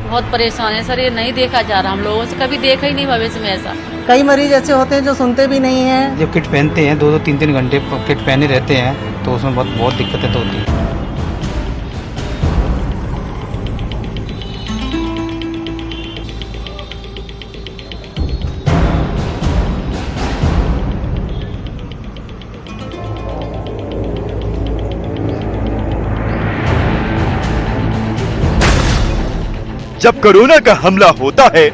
बहुत परेशान है सर, ये नहीं देखा जा रहा, हम लोगों से कभी देखा ही नहीं भविष्य में ऐसा। कई मरीज ऐसे होते हैं जो सुनते भी नहीं हैं। जब किट पहनते हैं 2-2 3-3 घंटे किट पहने रहते हैं तो उसमें बहुत दिक्कतें तो होती हैं। जब कोरोना का हमला होता है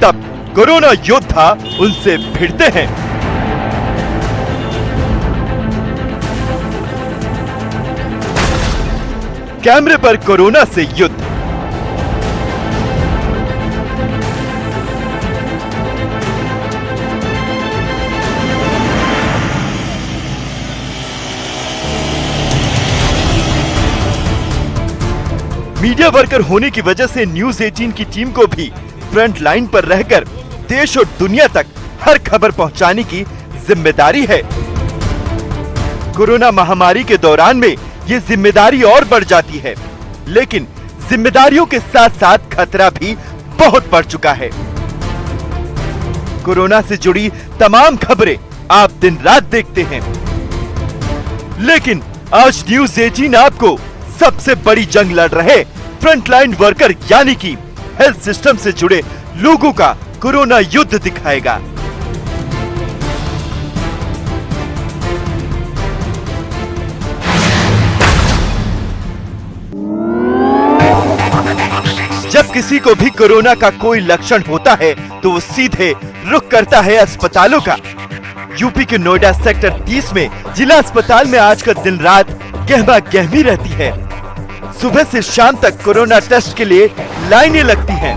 तब कोरोना योद्धा उनसे भिड़ते हैं। कैमरे पर कोरोना से युद्ध। मीडिया वर्कर होने की वजह से न्यूज 18 की टीम को भी फ्रंट लाइन पर रहकर देश और दुनिया तक हर खबर पहुंचाने की जिम्मेदारी है। कोरोना महामारी के दौरान में ये जिम्मेदारी और बढ़ जाती है, लेकिन जिम्मेदारियों के साथ साथ खतरा भी बहुत बढ़ चुका है। कोरोना से जुड़ी तमाम खबरें आप दिन रात देखते हैं, लेकिन आज न्यूज 18 आपको सबसे बड़ी जंग लड़ रहे फ्रंटलाइन वर्कर यानी कि हेल्थ सिस्टम से जुड़े लोगों का कोरोना युद्ध दिखाएगा। जब किसी को भी कोरोना का कोई लक्षण होता है तो वो सीधे रुख करता है अस्पतालों का। यूपी के नोएडा सेक्टर 30 में जिला अस्पताल में आज का दिन रात गहमा गहमी रहती है। सुबह से शाम तक कोरोना टेस्ट के लिए लाइनें लगती हैं।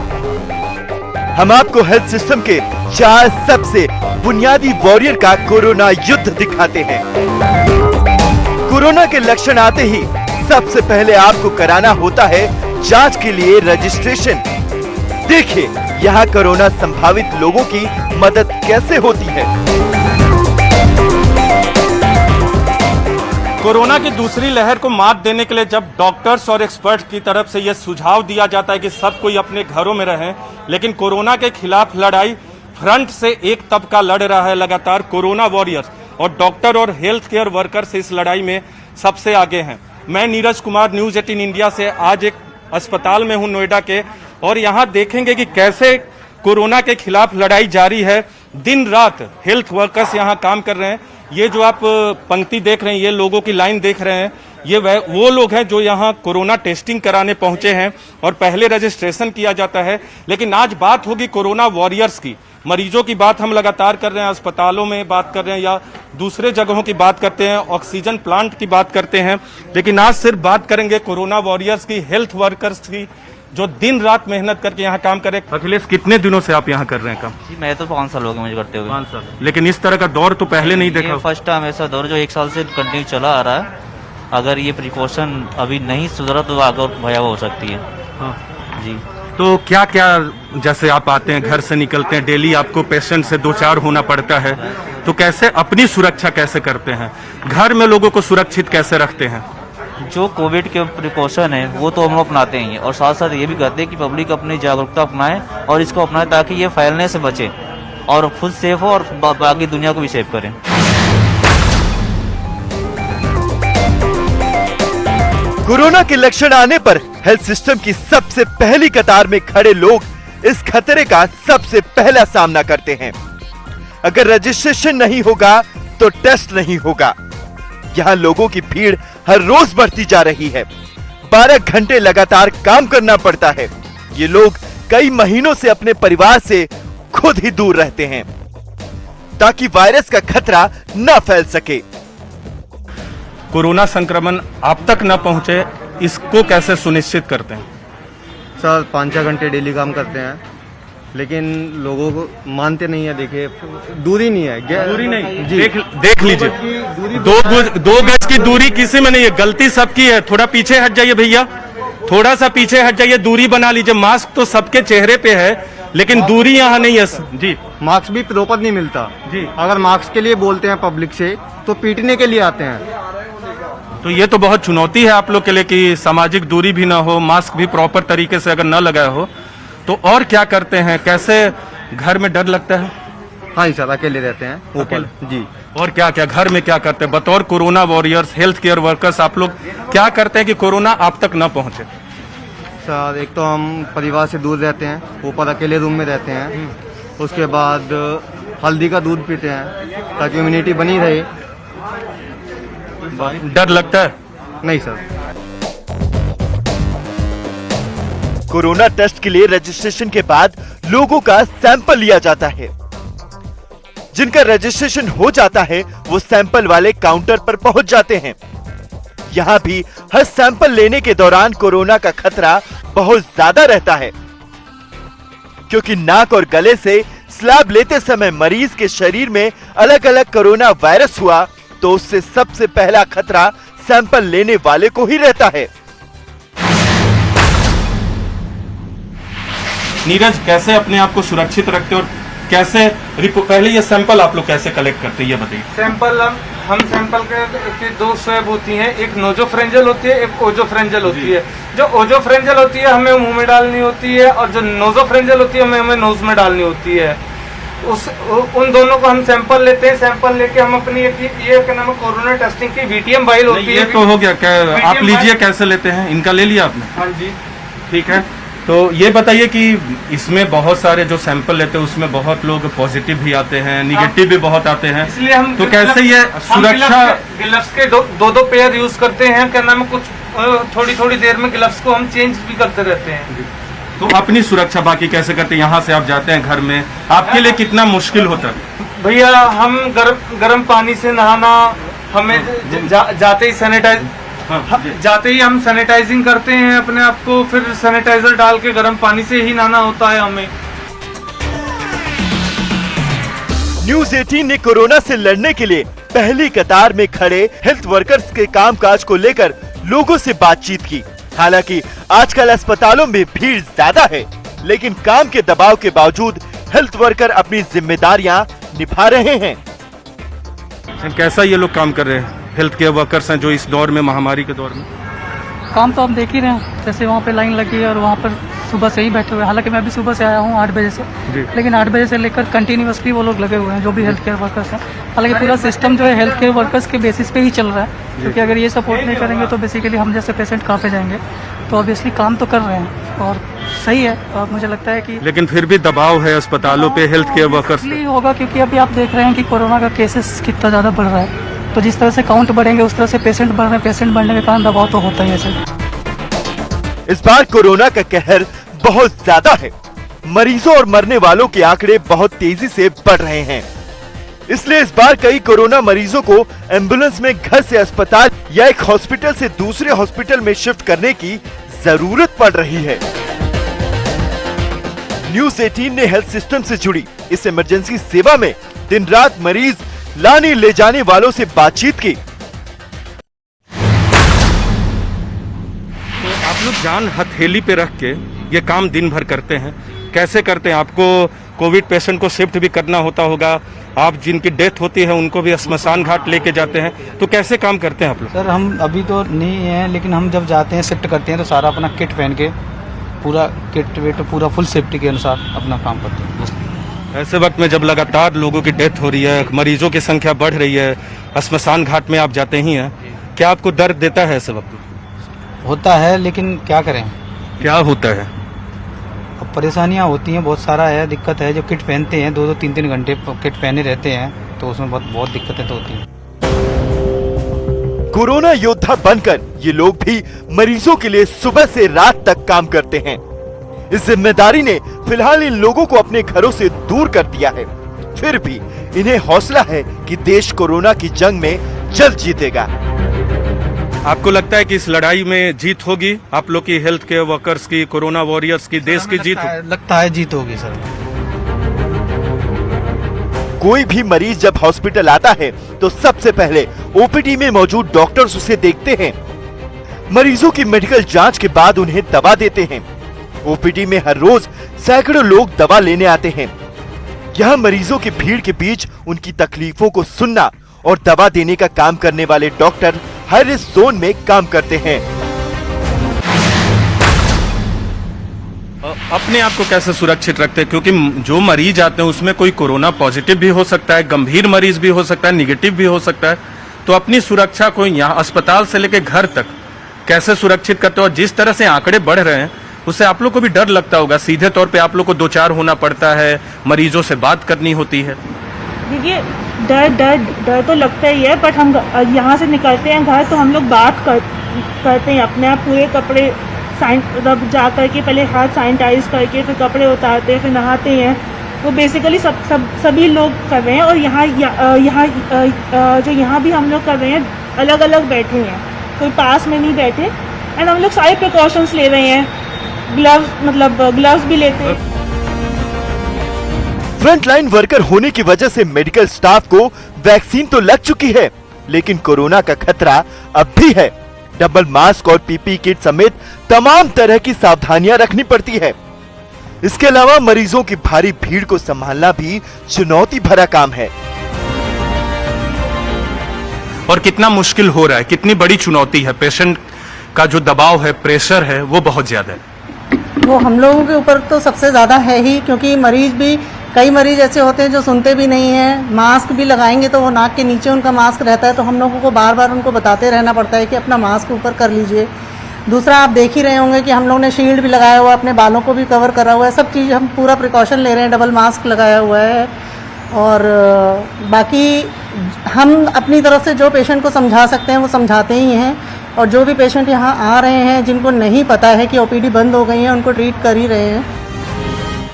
हम आपको हेल्थ सिस्टम के 4 सबसे बुनियादी वॉरियर का कोरोना युद्ध दिखाते हैं। कोरोना के लक्षण आते ही सबसे पहले आपको कराना होता है जांच के लिए रजिस्ट्रेशन। देखिए यहाँ कोरोना संभावित लोगों की मदद कैसे होती है। कोरोना की दूसरी लहर को मात देने के लिए जब डॉक्टर्स और एक्सपर्ट्स की तरफ से यह सुझाव दिया जाता है कि सब कोई अपने घरों में रहें, लेकिन कोरोना के खिलाफ लड़ाई फ्रंट से एक तबका लड़ रहा है लगातार, कोरोना वॉरियर्स, और डॉक्टर और हेल्थ केयर वर्कर्स इस लड़ाई में सबसे आगे हैं। मैं नीरज कुमार, न्यूज 18 इंडिया से आज एक अस्पताल में हूं नोएडा के, और यहाँ देखेंगे कि कैसे कोरोना के खिलाफ लड़ाई जारी है। दिन रात हेल्थ वर्कर्स यहाँ काम कर रहे हैं। ये जो आप पंक्ति देख रहे हैं, ये लोगों की लाइन देख रहे हैं, ये वो लोग हैं जो यहाँ कोरोना टेस्टिंग कराने पहुंचे हैं और पहले रजिस्ट्रेशन किया जाता है। लेकिन आज बात होगी कोरोना वॉरियर्स की। मरीजों की बात हम लगातार कर रहे हैं, अस्पतालों में बात कर रहे हैं या दूसरे जगहों की बात करते हैं, ऑक्सीजन प्लांट की बात करते हैं, लेकिन आज सिर्फ बात करेंगे कोरोना वॉरियर्स की, हेल्थ वर्कर्स की, जो दिन रात मेहनत करके यहाँ काम करे। अखिलेश, कितने दिनों से आप यहाँ कर रहे हैं काम? जी मैं तो 5 साल हो गए मुझे करते हुए। 5 साल। लेकिन इस तरह का दौर तो पहले नहीं देखा। फर्स्ट टाइम ऐसा दौर जो 1 साल से कंटिन्यू चला आ रहा है। अगर ये प्रिकॉशन अभी नहीं सुधरा तो आगे और भयावह हो सकती है। हाँ जी। तो क्या क्या, जैसे आप आते हैं, घर से निकलते हैं, डेली आपको पेशेंट से 2-4 होना पड़ता है, तो कैसे अपनी सुरक्षा कैसे करते हैं, घर में लोगों को सुरक्षित कैसे रखते हैं? जो कोविड के प्रिकॉशन है वो तो हम लोग अपनाते ही हैं, और साथ साथ ये भी करते हैं कि पब्लिक अपनी जागरूकता अपनाए और इसको अपनाए ताकि ये फैलने से बचे और खुद सेफ हो और बाकी दुनिया को भी सेफ करें। कोरोना के लक्षण आने पर हेल्थ सिस्टम की सबसे पहली कतार में खड़े लोग इस खतरे का सबसे पहला सामना करते हैं। अगर रजिस्ट्रेशन नहीं होगा तो टेस्ट नहीं होगा। यहाँ लोगों की भीड़ हर रोज बढ़ती जा रही है। 12 घंटे लगातार काम करना पड़ता है। ये लोग कई महीनों से अपने परिवार से खुद ही दूर रहते हैं ताकि वायरस का खतरा न फैल सके। कोरोना संक्रमण आप तक न पहुंचे, इसको कैसे सुनिश्चित करते हैं? सर 5-6 घंटे डेली काम करते हैं लेकिन लोगों को मानते नहीं है। देखिए दूरी नहीं है, दूरी नहीं, जी। देख लीजिए, दो गज की दूरी किसी में नहीं है, गलती सबकी है। थोड़ा पीछे हट जाइए भैया, थोड़ा सा पीछे हट जाइए, दूरी बना लीजिए। मास्क तो सबके चेहरे पे है, लेकिन दूरी यहाँ नहीं है जी। मार्क्स भी प्रॉपर नहीं मिलता जी। अगर मार्क्स के लिए बोलते हैं पब्लिक से तो पीटने के लिए आते हैं। तो ये तो बहुत चुनौती है आप लोग के लिए कि सामाजिक दूरी भी ना हो, मास्क भी प्रॉपर तरीके से अगर न लगाया हो तो। और क्या करते हैं, कैसे घर में डर लगता है? हाँ जी सर, अकेले रहते हैं ऊपर जी। और क्या क्या घर में क्या करते हैं बतौर corona warriors, health care workers, आप लोग क्या करते हैं कि कोरोना आप तक न पहुंचे? सर एक तो हम परिवार से दूर रहते हैं, ऊपर अकेले रूम में रहते हैं। उसके बाद हल्दी का दूध पीते हैं ताकि इम्यूनिटी बनी रहे। डर लगता है? नहीं सर। कोरोना टेस्ट के लिए रजिस्ट्रेशन के बाद लोगों का सैंपल लिया जाता है। जिनका रजिस्ट्रेशन हो जाता है वो सैंपल वाले काउंटर पर पहुंच जाते हैं। यहां भी हर सैंपल लेने के दौरान कोरोना का खतरा बहुत ज्यादा रहता है, क्योंकि नाक और गले से स्लैब लेते समय मरीज के शरीर में अलग अलग कोरोना वायरस हुआ तो उससे सबसे पहला खतरा सैंपल लेने वाले को ही रहता है। नीरज, कैसे अपने आप को सुरक्षित रखते और कैसे पहले ये सैंपल आप लोग कैसे कलेक्ट करते हैं ये बताइए। सैंपल हम सैंपल के दो स्वैब होती हैं, एक नोजोफ्रेंजल होती है, एक ओजोफ्रेंजल होती है। जो ओजोफ्रेंजल होती है हमें मुंह में डालनी होती है और जो नोजोफ्रेंजल होती है हमें नोज में डालनी होती है। उन दोनों को हम सैंपल लेते हैं। सैंपल लेके हम अपनी ये क्या नाम है कोरोना टेस्टिंग की VTM फाइल होती है। ये तो हो गया, क्या आप लीजिए, कैसे लेते हैं? इनका ले लिया आपने? हाँ जी ठीक है। तो ये बताइए कि इसमें बहुत सारे जो सैंपल लेते हैं उसमें बहुत लोग पॉजिटिव भी आते हैं, निगेटिव भी बहुत आते हैं, इसलिए हम तो कैसे ये सुरक्षा? ग्लव्स के दो पेयर यूज करते हैं। क्या नाम है कुछ थोड़ी देर में ग्लव्स को हम चेंज भी करते रहते हैं। तो अपनी सुरक्षा बाकी कैसे करते हैं? यहाँ से आप जाते हैं घर में, आपके लिए कितना मुश्किल होता है? भैया हम गर्म पानी से नहाना, हमें जाते ही जाते ही हम सैनिटाइजिंग करते हैं अपने आप को, फिर सैनिटाइजर डाल के गर्म पानी से ही नहाना होता है हमें। न्यूज 18 ने कोरोना से लड़ने के लिए पहली कतार में खड़े हेल्थ वर्कर्स के कामकाज को लेकर लोगों से बातचीत की। हालांकि आजकल अस्पतालों में भीड़ ज्यादा है, लेकिन काम के दबाव के बावजूद हेल्थ वर्कर अपनी जिम्मेदारियां निभा रहे हैं। कैसा ये लोग काम कर रहे हैं, हेल्थ केयर वर्कर्स हैं जो इस दौर में, महामारी के दौर में? काम तो आप देख ही रहे हैं, जैसे वहाँ पे लाइन लगी है और वहाँ पर सुबह से ही बैठे हुए हैं। हालांकि मैं भी सुबह से आया हूँ 8 बजे से, लेकिन 8 बजे से लेकर कंटिन्यूअसली वो लोग लगे हुए हैं जो भी हेल्थ केयर वर्कर्स हैं। हालांकि पूरा सिस्टम जो है हेल्थ केयर वर्कर्स के बेसिस पे ही चल रहा है, क्योंकि अगर ये सपोर्ट नहीं करेंगे तो बेसिकली हम जैसे पेशेंट कहाँ पे जाएंगे। तो ऑब्वियसली काम तो कर रहे हैं और सही है। और मुझे लगता है कि लेकिन फिर भी दबाव है अस्पतालों पे हेल्थ केयर वर्कर्स पे। होगा, क्योंकि अभी आप देख रहे हैं कि कोरोना का केसेस कितना ज़्यादा बढ़ रहा है। तो जिस तरह से काउंट बढ़ेंगे उस तरह से पेशेंट बढ़ रहे हैं, पेशेंट बढ़ने के कारण दबाव तो होता ही है सर। इस बार कोरोना का कहर बहुत ज्यादा है। मरीजों और मरने वालों के आंकड़े बहुत तेजी से बढ़ रहे हैं। इसलिए इस बार कई कोरोना मरीजों को एम्बुलेंस में घर से अस्पताल या एक हॉस्पिटल से दूसरे हॉस्पिटल में शिफ्ट करने की जरूरत पड़ रही है। न्यूज 18 ने हेल्थ सिस्टम से जुड़ी इस इमरजेंसी सेवा में दिन रात मरीज लाने ले जाने वालों से बातचीत की। आप लोग जान हथेली पे रख के ये काम दिन भर करते हैं, कैसे करते हैं? आपको कोविड पेशेंट को शिफ्ट भी करना होता होगा, आप जिनकी डेथ होती है उनको भी श्मशान घाट लेके जाते हैं, तो कैसे काम करते हैं आप लोग? सर हम अभी तो नहीं है, लेकिन हम जब जाते हैं शिफ्ट करते हैं तो सारा अपना किट पहन के पूरा किट वेट पूरा फुल सेफ्टी के अनुसार अपना काम करते हैं। ऐसे वक्त में जब लगातार लोगों की डेथ हो रही है, मरीजों की संख्या बढ़ रही है, श्मशान घाट में आप जाते ही हैं, क्या आपको दर्द देता है ऐसे वक्त? होता है, लेकिन क्या करें। क्या होता है? अब परेशानियां होती हैं, बहुत सारा है, दिक्कत है। जब किट पहनते हैं 2-2 3-3 घंटे किट पहने रहते हैं तो उसमें बहुत दिक्कतें तो होती हैं। कोरोना योद्धा बनकर ये लोग भी मरीजों के लिए सुबह से रात तक काम करते हैं। इस जिम्मेदारी ने फिलहाल इन लोगों को अपने घरों से दूर कर दिया है। फिर भी इन्हें हौसला है कि देश कोरोना की जंग में जल्द जीतेगा। आपको लगता है कि इस लड़ाई में जीत होगी? आप लोग की हेल्थ केयर वर्कर्स की, कोरोना वॉरियर्स की, देश की जीत? लगता है जीत होगी सर। कोई भी मरीज जब हॉस्पिटल आता है तो सबसे पहले ओपीडी में मौजूद डॉक्टर्स उसे देखते हैं। मरीजों की मेडिकल जांच के बाद उन्हें दवा देते हैं। ओपीडी में हर रोज सैकड़ों लोग दवा लेने आते हैं। यहाँ मरीजों की भीड़ के बीच उनकी तकलीफों को सुनना और दवा देने का काम करने वाले डॉक्टर हाई रिस्क जोन में काम करते हैं। अपने आप को कैसे सुरक्षित रखते हैं, क्योंकि जो मरीज आते हैं उसमें कोई कोरोना पॉजिटिव भी हो सकता है, गंभीर मरीज भी हो सकता है, निगेटिव भी हो सकता है। तो अपनी सुरक्षा को यहाँ अस्पताल से लेकर घर तक कैसे सुरक्षित करते हो? और जिस तरह से आंकड़े बढ़ रहे हैं उससे आप लोग को भी डर लगता होगा, सीधे तौर पे आप लोग को दो चार होना पड़ता है, मरीजों से बात करनी होती है। देखिए डर तो लगता ही है, बट हम यहाँ से निकलते हैं घर तो हम लोग बात करते हैं अपने आप, पूरे कपड़े जा करके पहले हाथ सैनिटाइज करके फिर कपड़े उतारते हैं, फिर नहाते हैं। वो बेसिकली सभी लोग कर रहे हैं। और जो यहाँ भी हम लोग कर रहे हैं अलग अलग बैठे हैं, कोई पास में नहीं बैठे। एंड हम लोग सारे प्रिकॉशंस ले रहे हैं, ग्लव्स भी लेते हैं। फ्रंटलाइन वर्कर होने की वजह से मेडिकल स्टाफ को वैक्सीन तो लग चुकी है, लेकिन कोरोना का खतरा अब भी है। डबल मास्क और पीपी किट समेत तमाम तरह की सावधानियां रखनी पड़ती है। इसके अलावा मरीजों की भारी भीड़ को संभालना भी चुनौती भरा काम है। और कितना मुश्किल हो रहा है, कितनी बड़ी चुनौती है। पेशेंट का जो दबाव है, प्रेशर है, वो बहुत ज्यादा है। वो हम लोगों के ऊपर तो सबसे ज़्यादा है ही, क्योंकि कई मरीज ऐसे होते हैं जो सुनते भी नहीं हैं। मास्क भी लगाएंगे तो वो नाक के नीचे उनका मास्क रहता है, तो हम लोगों को बार बार उनको बताते रहना पड़ता है कि अपना मास्क ऊपर कर लीजिए। दूसरा, आप देख ही रहे होंगे कि हम लोग ने शील्ड भी लगाया हुआ है, अपने बालों को भी कवर करा हुआ है, सब चीज़ हम पूरा प्रिकॉशन ले रहे हैं, डबल मास्क लगाया हुआ है। और बाकी हम अपनी तरफ से जो पेशेंट को समझा सकते हैं वो समझाते ही हैं। और जो भी पेशेंट यहाँ आ रहे हैं जिनको नहीं पता है कि ओपीडी बंद हो गई है, उनको ट्रीट कर ही रहे हैं।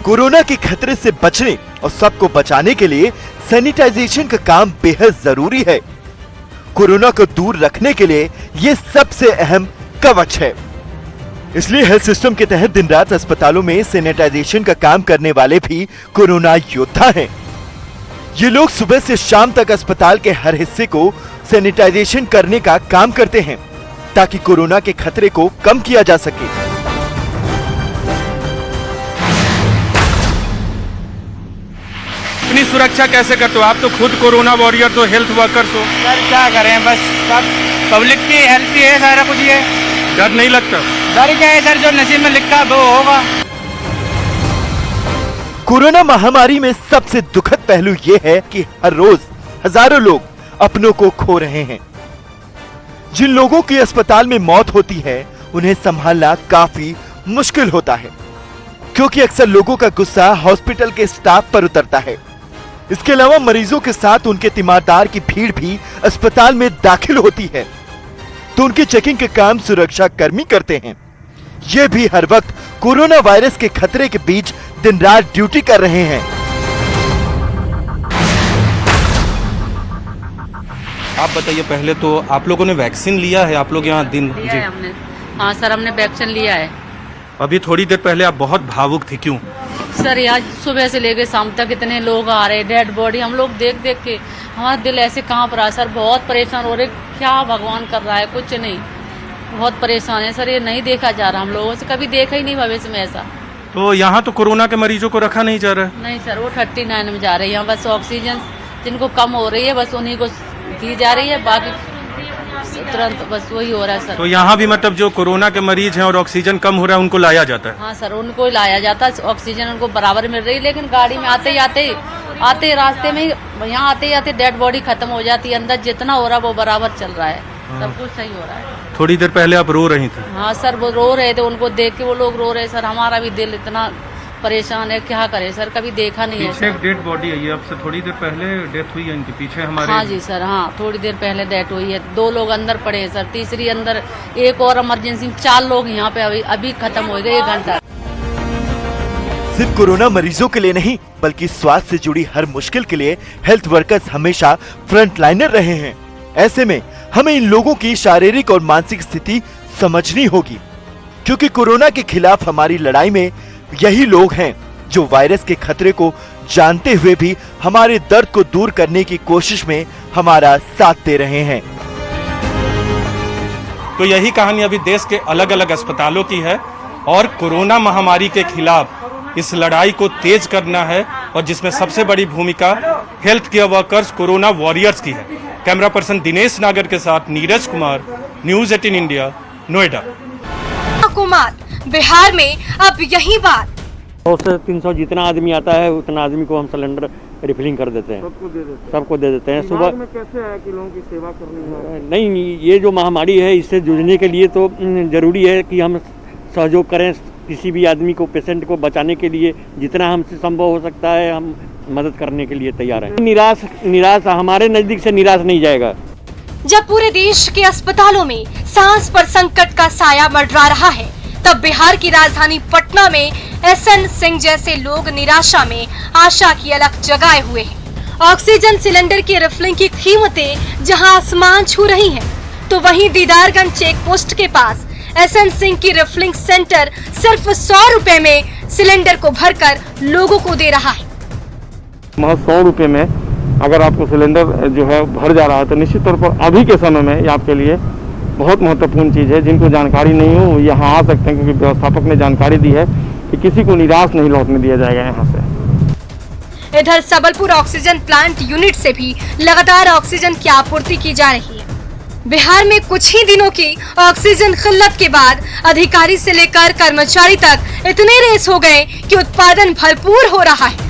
कोरोना के खतरे से बचने और सबको बचाने के लिए सैनिटाइजेशन का काम बेहद जरूरी है। कोरोना को दूर रखने के लिए ये सबसे अहम कवच है। इसलिए हेल्थ सिस्टम के तहत दिन रात अस्पतालों में सैनिटाइजेशन का काम करने वाले भी कोरोना योद्धा हैं। ये लोग सुबह से शाम तक अस्पताल के हर हिस्से को सैनिटाइजेशन करने का काम करते हैं, ताकि कोरोना के खतरे को कम किया जा सके। अपनी सुरक्षा कैसे करते हो? आप तो खुद कोरोना वॉरियर, तो हेल्थ वर्कर्स हो। सर क्या करें, बस सब पब्लिक की हेल्प ही है सारा कुछ। ये डर नहीं लगता? डर क्या है सर, जो नसीब में लिखा वो होगा। कोरोना महामारी में सबसे दुखद पहलू ये है कि हर रोज हजारों लोग अपनों को खो रहे हैं। जिन लोगों की अस्पताल में मौत होती है उन्हें संभालना काफी मुश्किल होता है, क्योंकि अक्सर लोगों का गुस्सा हॉस्पिटल के स्टाफ पर उतरता है। इसके अलावा मरीजों के साथ उनके तीमारदार की भीड़ भी अस्पताल में दाखिल होती है, तो उनकी चेकिंग के काम सुरक्षा कर्मी करते हैं। ये भी हर वक्त कोरोना वायरस के खतरे के बीच दिन रात ड्यूटी कर रहे हैं। आप बताइए, पहले तो आप लोगों ने वैक्सीन लिया है? आप लोग यहाँ दिन लिया है हमने। हाँ सर, हमने वैक्सीन लिया है। अभी थोड़ी देर पहले आप बहुत भावुक थी, क्यों? सर यहाँ सुबह से लेकर शाम तक इतने लोग आ रहे, डेड बॉडी हम लोग देख देख के हमारा दिल ऐसे कांप रहा है सर। बहुत परेशान हो रहे, क्या भगवान कर रहा है, कुछ नहीं, बहुत परेशान है सर। ये नहीं देखा जा रहा, हम लोगों से कभी देखा ही नहीं भविष्य में ऐसा। तो यहाँ तो कोरोना के मरीजों को रखा नहीं जा रहा है? नहीं सर, वो 39 में जा रहे हैं। यहाँ बस ऑक्सीजन जिनको कम हो रही है बस उन्हीं को दी जा रही है, बाकी तुरंत बस वही हो रहा है सर। तो यहाँ भी मतलब जो कोरोना के मरीज हैं और ऑक्सीजन कम हो रहा है उनको लाया जाता है? हाँ सर, उनको लाया जाता है, ऑक्सीजन उनको बराबर मिल रही है। लेकिन गाड़ी में आते रास्ते में यहाँ आते डेड बॉडी खत्म हो जाती है। अंदर जितना हो रहा है वो बराबर चल रहा है, सब कुछ सही हो रहा है। थोड़ी देर पहले आप रो रही थी? हाँ सर, वो रो रहे थे, उनको देख के वो लोग रो रहे सर। हमारा भी दिल इतना परेशान है, क्या करे सर, कभी देखा नहीं है। पीछे एक डेड बॉडी है, ये अब से थोड़ी देर पहले डेथ हुई है इनके पीछे हमारे। हाँ जी सर, हाँ थोड़ी देर पहले डेथ हुई है। 2 लोग अंदर पड़े हैं सर, तीसरी अंदर, एक और इमरजेंसी, 4 लोग यहाँ पे अभी खत्म हो गए 1 घंटा। सिर्फ कोरोना मरीजों के लिए नहीं, बल्कि स्वास्थ्य से जुड़ी हर मुश्किल के लिए हेल्थ वर्कर्स हमेशा फ्रंटलाइनर रहे हैं। ऐसे में हमें इन लोगों की शारीरिक और मानसिक स्थिति समझनी होगी, क्योंकि कोरोना के खिलाफ हमारी लड़ाई में यही लोग हैं जो वायरस के खतरे को जानते हुए भी हमारे दर्द को दूर करने की कोशिश में हमारा साथ दे रहे हैं। तो यही कहानी अभी देश के अलग अलग अस्पतालों की है और कोरोना महामारी के खिलाफ इस लड़ाई को तेज करना है और जिसमें सबसे बड़ी भूमिका health care workers, corona warriors की है। कैमरा पर्सन दिनेश नागर के साथ नीरज कुमार, न्यूज़ 18 इंडिया, नोएडा। कुमार, बिहार में अब यही बात 100 से 300 जितना आदमी आता है उतना आदमी को हम सिलेंडर रिफिलिंग कर देते हैं, सबको दे देते हैं। सुबह में कैसे है कि लोगों की सेवा करनी है? नहीं, ये जो महामारी है इससे जूझने के लिए तो जरूरी है कि हम सहयोग करें, किसी भी आदमी को, पेशेंट को बचाने के लिए जितना हमसे संभव हो सकता है हम मदद करने के लिए तैयार हैं। निराश हमारे नजदीक से निराश नहीं जाएगा। जब पूरे देश के अस्पतालों में सांस पर संकट का साया मंडरा रहा है, तब बिहार की राजधानी पटना में SN सिंह जैसे लोग निराशा में आशा की अलख जगाए हुए हैं। ऑक्सीजन सिलेंडर की रिफिलिंग की कीमतें जहां आसमान छू रही हैं, तो वहीं दीदारगंज चेक पोस्ट के पास SN सिंह की रिफिलिंग सेंटर सिर्फ 100 रुपए में सिलेंडर को भरकर लोगों को दे रहा है। महज 100 रुपये में अगर आपको सिलेंडर जो है भर जा रहा है तो निश्चित तौर पर अभी के समय में ये आपके लिए बहुत महत्वपूर्ण चीज़ है। जिनको जानकारी नहीं हो वो यहाँ आ सकते हैं, क्योंकि व्यवस्थापक ने जानकारी दी है कि किसी को निराश नहीं लौटने दिया जाएगा यहाँ से। इधर सबलपुर ऑक्सीजन प्लांट यूनिट से भी लगातार ऑक्सीजन की आपूर्ति की जा रही है। बिहार में कुछ ही दिनों की ऑक्सीजन किल्लत के बाद अधिकारी से लेकर कर्मचारी तक इतने रेस हो गए कि उत्पादन भरपूर हो रहा है।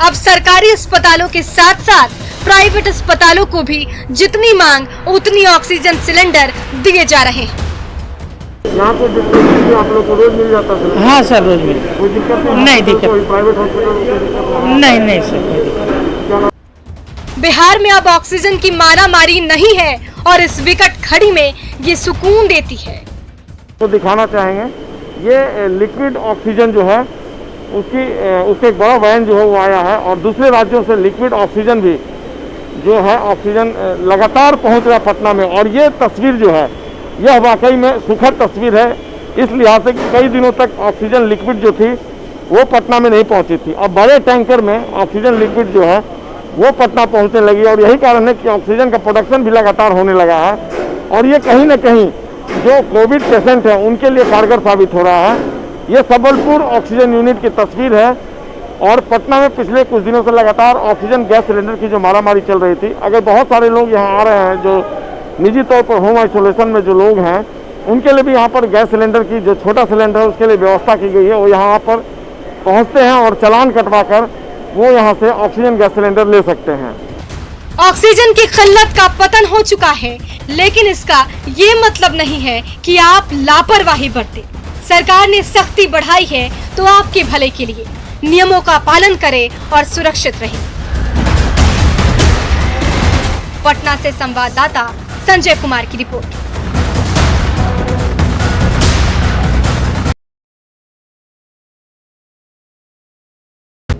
अब सरकारी अस्पतालों के साथ साथ प्राइवेट अस्पतालों को भी जितनी मांग उतनी ऑक्सीजन सिलेंडर दिए जा रहे हैं। यहाँ पे आप लोग को रोज मिल जाता है? हाँ सर, रोज मिल। कोई दिक्कत नहीं दिक्कत, प्राइवेट हॉस्पिटल? नहीं सर। बिहार में अब ऑक्सीजन की मारामारी नहीं है और इस विकट घड़ी में ये सुकून देती है। तो दिखाना चाहेंगे ये लिक्विड ऑक्सीजन जो है उसके एक बड़ा वैन जो है वो आया है और दूसरे राज्यों से लिक्विड ऑक्सीजन भी जो है ऑक्सीजन लगातार पहुंच रहा है पटना में। और ये तस्वीर जो है यह वाकई में सुखद तस्वीर है, इस लिहाज से कि कई दिनों तक ऑक्सीजन लिक्विड जो थी वो पटना में नहीं पहुंची थी। अब बड़े टैंकर में ऑक्सीजन लिक्विड जो है वो पटना पहुंचने लगी और यही कारण है कि ऑक्सीजन का प्रोडक्शन भी लगातार होने लगा है। और ये कहीं ना कहीं जो कोविड पेशेंट हैं उनके लिए कारगर साबित हो रहा है। ये सबलपुर ऑक्सीजन यूनिट की तस्वीर है और पटना में पिछले कुछ दिनों से लगातार ऑक्सीजन गैस सिलेंडर की जो मारामारी चल रही थी, अगर बहुत सारे लोग यहाँ आ रहे हैं जो निजी तौर पर होम आइसोलेशन में जो लोग हैं उनके लिए भी यहाँ पर गैस सिलेंडर की जो छोटा सिलेंडर है उसके लिए व्यवस्था की गई है। वो यहाँ पर पहुँचते हैं और चालान कटवा कर वो यहाँ से ऑक्सीजन गैस सिलेंडर ले सकते हैं। ऑक्सीजन की किल्लत का पतन हो चुका है, लेकिन इसका ये मतलब नहीं है कि आप लापरवाही बरतें। सरकार ने सख्ती बढ़ाई है तो आपके भले के लिए। नियमों का पालन करें और सुरक्षित रहें। पटना से संवाददाता संजय कुमार की रिपोर्ट।